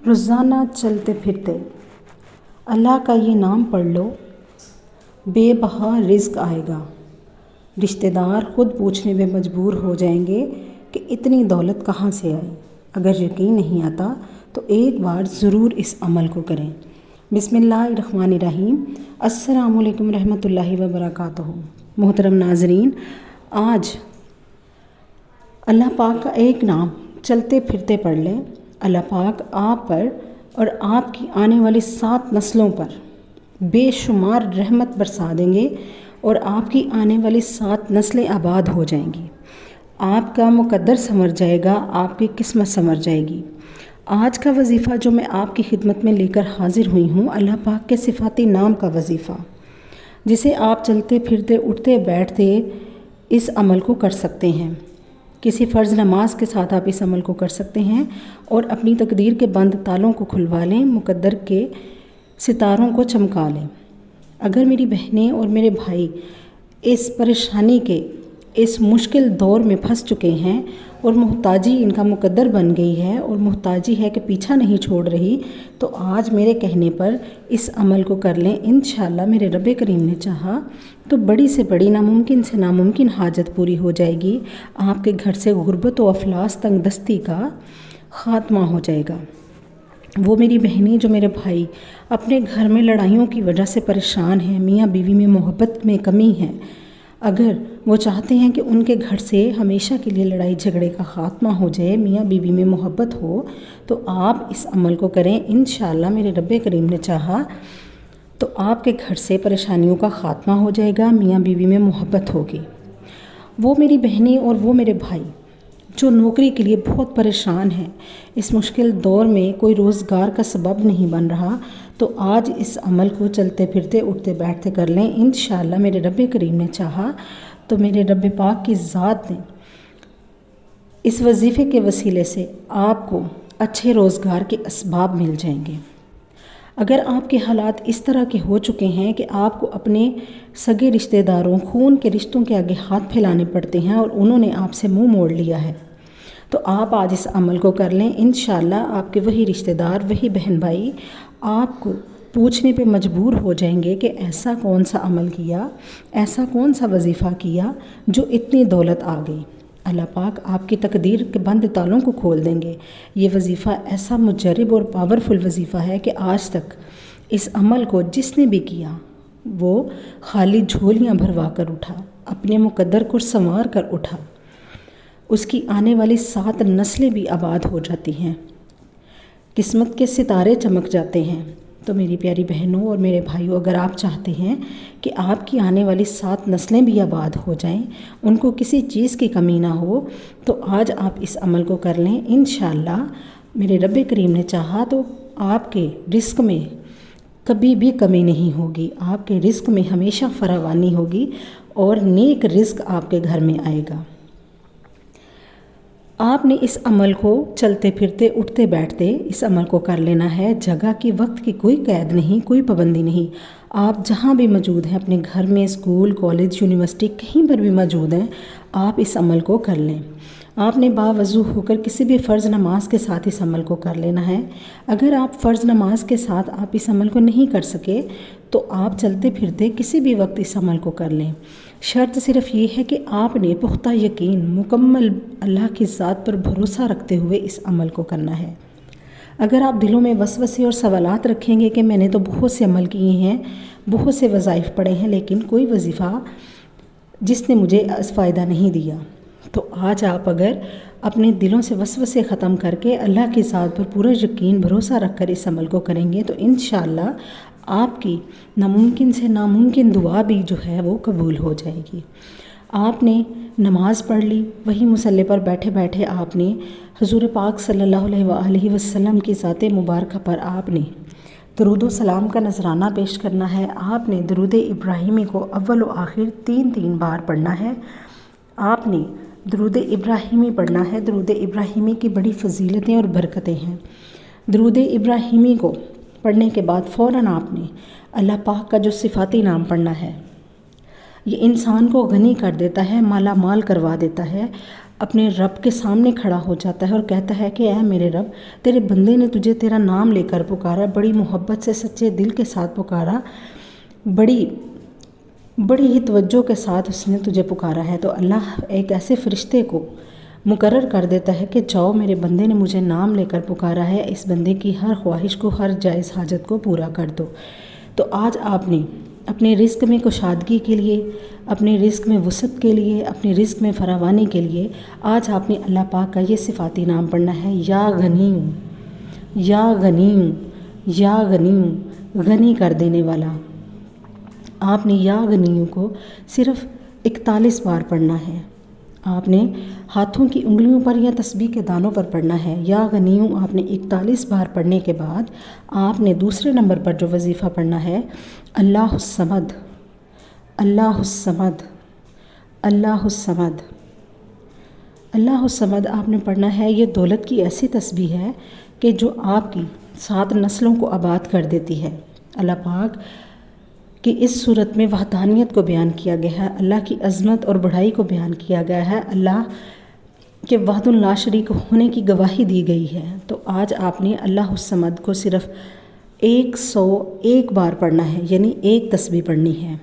روزانہ چلتے پھرتے اللہ کا یہ نام پڑھ لو، بے بہا رزق آئے گا۔ رشتہ دار خود پوچھنے میں مجبور ہو جائیں گے کہ اتنی دولت کہاں سے آئی۔ اگر یقین نہیں آتا تو ایک بار ضرور اس عمل کو کریں۔ بسم اللہ الرحمن الرحیم۔ السلام علیکم رحمۃ اللہ وبرکاتہ۔ محترم ناظرین، آج اللہ پاک کا ایک نام چلتے پھرتے پڑھ لیں۔ اللہ پاک آپ پر اور آپ کی آنے والی 7 نسلوں پر بے شمار رحمت برسا دیں گے اور آپ کی آنے والی 7 نسلیں آباد ہو جائیں گی۔ آپ کا مقدر سنور جائے گا، آپ کی قسمت سنور جائے گی۔ آج کا وظیفہ جو میں آپ کی خدمت میں لے کر حاضر ہوئی ہوں، اللہ پاک کے صفاتی نام کا وظیفہ، جسے آپ چلتے پھرتے اٹھتے بیٹھتے اس عمل کو کر سکتے ہیں۔ کسی فرض نماز کے ساتھ آپ اس عمل کو کر سکتے ہیں اور اپنی تقدیر کے بند تالوں کو کھلوا لیں، مقدر کے ستاروں کو چمکا لیں۔ اگر میری بہنیں اور میرے بھائی اس پریشانی کے اس مشکل دور میں پھنس چکے ہیں اور محتاجی ان کا مقدر بن گئی ہے اور محتاجی ہے کہ پیچھا نہیں چھوڑ رہی، تو آج میرے کہنے پر اس عمل کو کر لیں۔ انشاءاللہ میرے رب کریم نے چاہا تو بڑی سے بڑی، ناممکن سے ناممکن حاجت پوری ہو جائے گی۔ آپ کے گھر سے غربت و افلاس تنگ دستی کا خاتمہ ہو جائے گا۔ وہ میری بہنیں جو میرے بھائی اپنے گھر میں لڑائیوں کی وجہ سے پریشان ہیں، میاں بیوی میں محبت میں کمی ہے، اگر وہ چاہتے ہیں کہ ان کے گھر سے ہمیشہ کے لیے لڑائی جھگڑے کا خاتمہ ہو جائے، میاں بیوی میں محبت ہو، تو آپ اس عمل کو کریں۔ انشاءاللہ میرے رب کریم نے چاہا تو آپ کے گھر سے پریشانیوں کا خاتمہ ہو جائے گا، میاں بیوی میں محبت ہوگی۔ وہ میری بہنیں اور وہ میرے بھائی جو نوکری کے لیے بہت پریشان ہیں، اس مشکل دور میں کوئی روزگار کا سبب نہیں بن رہا، تو آج اس عمل کو چلتے پھرتے اٹھتے بیٹھتے کر لیں۔ انشاءاللہ میرے رب کریم نے چاہا تو میرے رب پاک کی ذات نے اس وظیفے کے وسیلے سے آپ کو اچھے روزگار کے اسباب مل جائیں گے۔ اگر آپ کے حالات اس طرح کے ہو چکے ہیں کہ آپ کو اپنے سگے رشتہ داروں، خون کے رشتوں کے آگے ہاتھ پھیلانے پڑتے ہیں اور انہوں نے آپ سے منہ موڑ لیا ہے، تو آپ آج اس عمل کو کر لیں۔ انشاءاللہ آپ کے وہی رشتہ دار، وہی بہن بھائی آپ کو پوچھنے پہ مجبور ہو جائیں گے کہ ایسا کون سا عمل کیا، ایسا کون سا وظیفہ کیا جو اتنی دولت آ گئی۔ اللہ پاک آپ کی تقدیر کے بند تالوں کو کھول دیں گے۔ یہ وظیفہ ایسا مجرب اور پاورفل وظیفہ ہے کہ آج تک اس عمل کو جس نے بھی کیا وہ خالی جھولیاں بھروا کر اٹھا، اپنے مقدر کو سنوار کر اٹھا، اس کی آنے والی 7 نسلیں بھی آباد ہو جاتی ہیں، قسمت کے ستارے چمک جاتے ہیں۔ تو میری پیاری بہنوں اور میرے بھائیوں، اگر آپ چاہتے ہیں کہ آپ کی آنے والی 7 نسلیں بھی آباد ہو جائیں، ان کو کسی چیز کی کمی نہ ہو، تو آج آپ اس عمل کو کر لیں۔ انشاءاللہ میرے رب کریم نے چاہا تو آپ کے رزق میں کبھی بھی کمی نہیں ہوگی، آپ کے رزق میں ہمیشہ فراوانی ہوگی اور نیک رزق آپ کے گھر میں آئے گا۔ آپ نے اس عمل کو چلتے پھرتے اٹھتے بیٹھتے اس عمل کو کر لینا ہے۔ جگہ کی، وقت کی کوئی قید نہیں، کوئی پابندی نہیں۔ آپ جہاں بھی موجود ہیں، اپنے گھر میں، اسکول، کالج، یونیورسٹی، کہیں پر بھی موجود ہیں، آپ اس عمل کو کر لیں۔ آپ نے باوضو ہو کر کسی بھی فرض نماز کے ساتھ اس عمل کو کر لینا ہے۔ اگر آپ فرض نماز کے ساتھ آپ اس عمل کو نہیں کر سکے تو آپ چلتے پھرتے کسی بھی وقت اس عمل کو کر لیں۔ شرط صرف یہ ہے کہ آپ نے پختہ یقین، مکمل اللہ کی ذات پر بھروسہ رکھتے ہوئے اس عمل کو کرنا ہے۔ اگر آپ دلوں میں وسوسے اور سوالات رکھیں گے کہ میں نے تو بہت سے عمل کیے ہیں، بہت سے وظائف پڑھے ہیں، لیکن کوئی وظیفہ جس نے مجھے فائدہ نہیں دیا، تو آج آپ اگر اپنے دلوں سے وسوسے ختم کر کے اللہ کی ذات پر پورا یقین، بھروسہ رکھ کر اس عمل کو کریں گے، تو انشاءاللہ آپ کی ناممکن سے ناممکن دعا بھی جو ہے وہ قبول ہو جائے گی۔ آپ نے نماز پڑھ لی، وہی مصلی پر بیٹھے بیٹھے آپ نے حضور پاک صلی اللہ علیہ وآلہ وسلم کی ذات مبارکہ پر آپ نے درود و سلام کا نذرانہ پیش کرنا ہے۔ آپ نے درود ابراہیمی کو اول و آخر 3 بار پڑھنا ہے۔ آپ نے درود ابراہیمی پڑھنا ہے۔ درود ابراہیمی کی بڑی فضیلتیں اور برکتیں ہیں۔ درود ابراہیمی کو پڑھنے کے بعد فوراً آپ نے اللہ پاک کا جو صفاتی نام پڑھنا ہے، یہ انسان کو غنی کر دیتا ہے، مالا مال کروا دیتا ہے۔ اپنے رب کے سامنے کھڑا ہو جاتا ہے اور کہتا ہے کہ اے میرے رب، تیرے بندے نے تجھے تیرا نام لے کر پکارا، بڑی محبت سے سچے دل کے ساتھ پکارا، بڑی ہی توجہ کے ساتھ اس نے تجھے پکارا ہے، تو اللہ ایک ایسے فرشتے کو مقرر کر دیتا ہے کہ جاؤ، میرے بندے نے مجھے نام لے کر پکارا ہے، اس بندے کی ہر خواہش کو، ہر جائز حاجت کو پورا کر دو۔ تو آج آپ نے اپنے رزق میں کشادگی کے لیے، اپنے رزق میں وسعت کے لیے، اپنے رزق میں فراوانی کے لیے آج آپ نے اللہ پاک کا یہ صفاتی نام پڑھنا ہے، یا غنیم، یا غنیم، یا غنیم، غنی کر دینے والا۔ آپ نے یا غنیم کو صرف 41 بار پڑھنا ہے۔ آپ نے ہاتھوں کی انگلیوں پر یا تسبیح کے دانوں پر پڑھنا ہے۔ یا غنیم آپ نے 41 بار پڑھنے کے بعد آپ نے دوسرے نمبر پر جو وظیفہ پڑھنا ہے، اللہ الصمد، اللہ الصمد، اللہ الصمد، اللہ الصمد آپ نے پڑھنا ہے۔ یہ دولت کی ایسی تسبیح ہے کہ جو آپ کی 7 نسلوں کو آباد کر دیتی ہے۔ اللہ پاک کہ اس صورت میں وحدانیت کو بیان کیا گیا ہے، اللہ کی عظمت اور بڑائی کو بیان کیا گیا ہے، اللہ کے وحد لا شریک ہونے کی گواہی دی گئی ہے۔ تو آج آپ نے اللہ الصمد کو صرف 101 بار پڑھنا ہے، یعنی ایک تسبیح پڑھنی ہے۔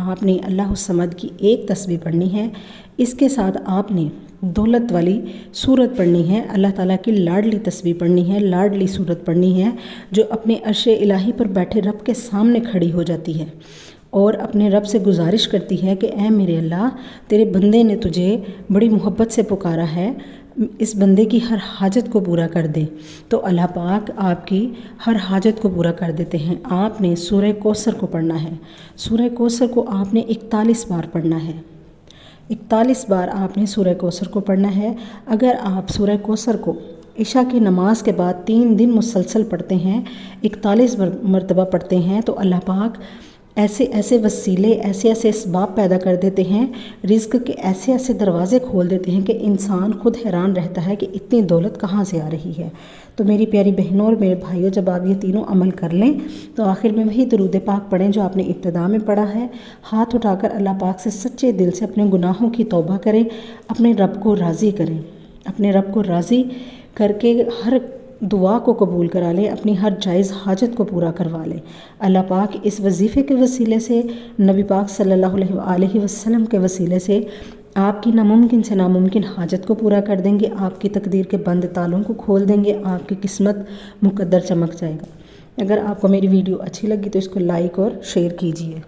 آپ نے اللہ الصمد کی ایک تسبیح پڑھنی ہے۔ اس کے ساتھ آپ نے دولت والی صورت پڑھنی ہے، اللہ تعالیٰ کی لاڈلی تسبیح پڑھنی ہے، لاڈلی صورت پڑھنی ہے، جو اپنے عرش الہی پر بیٹھے رب کے سامنے کھڑی ہو جاتی ہے اور اپنے رب سے گزارش کرتی ہے کہ اے میرے اللہ، تیرے بندے نے تجھے بڑی محبت سے پکارا ہے، اس بندے کی ہر حاجت کو پورا کر دے۔ تو اللہ پاک آپ کی ہر حاجت کو پورا کر دیتے ہیں۔ آپ نے سورہ کوثر کو پڑھنا ہے۔ سورہ کوثر کو آپ نے 41 بار پڑھنا ہے۔ 41 بار آپ نے سورہ کوثر کو پڑھنا ہے۔ اگر آپ سورہ کوثر کو عشاء کی نماز کے بعد 3 دن مسلسل پڑھتے ہیں، 41 مرتبہ پڑھتے ہیں، تو اللہ پاک ایسے ایسے وسیلے، ایسے ایسے اسباب پیدا کر دیتے ہیں، رزق کے ایسے ایسے دروازے کھول دیتے ہیں کہ انسان خود حیران رہتا ہے کہ اتنی دولت کہاں سے آ رہی ہے۔ تو میری پیاری بہنوں اور میرے بھائیوں، جب آپ یہ تینوں عمل کر لیں تو آخر میں وہی درود پاک پڑھیں جو آپ نے ابتدا میں پڑھا ہے۔ ہاتھ اٹھا کر اللہ پاک سے سچے دل سے اپنے گناہوں کی توبہ کریں، اپنے رب کو راضی کریں، اپنے رب کو راضی کر کے ہر دعا کو قبول کرا لیں، اپنی ہر جائز حاجت کو پورا کروا لیں۔ اللہ پاک اس وظیفے کے وسیلے سے، نبی پاک صلی اللہ علیہ وسلم کے وسیلے سے آپ کی ناممکن سے ناممکن حاجت کو پورا کر دیں گے، آپ کی تقدیر کے بند تالوں کو کھول دیں گے، آپ کی قسمت مقدر چمک جائے گا۔ اگر آپ کو میری ویڈیو اچھی لگی تو اس کو لائک اور شیئر کیجیے۔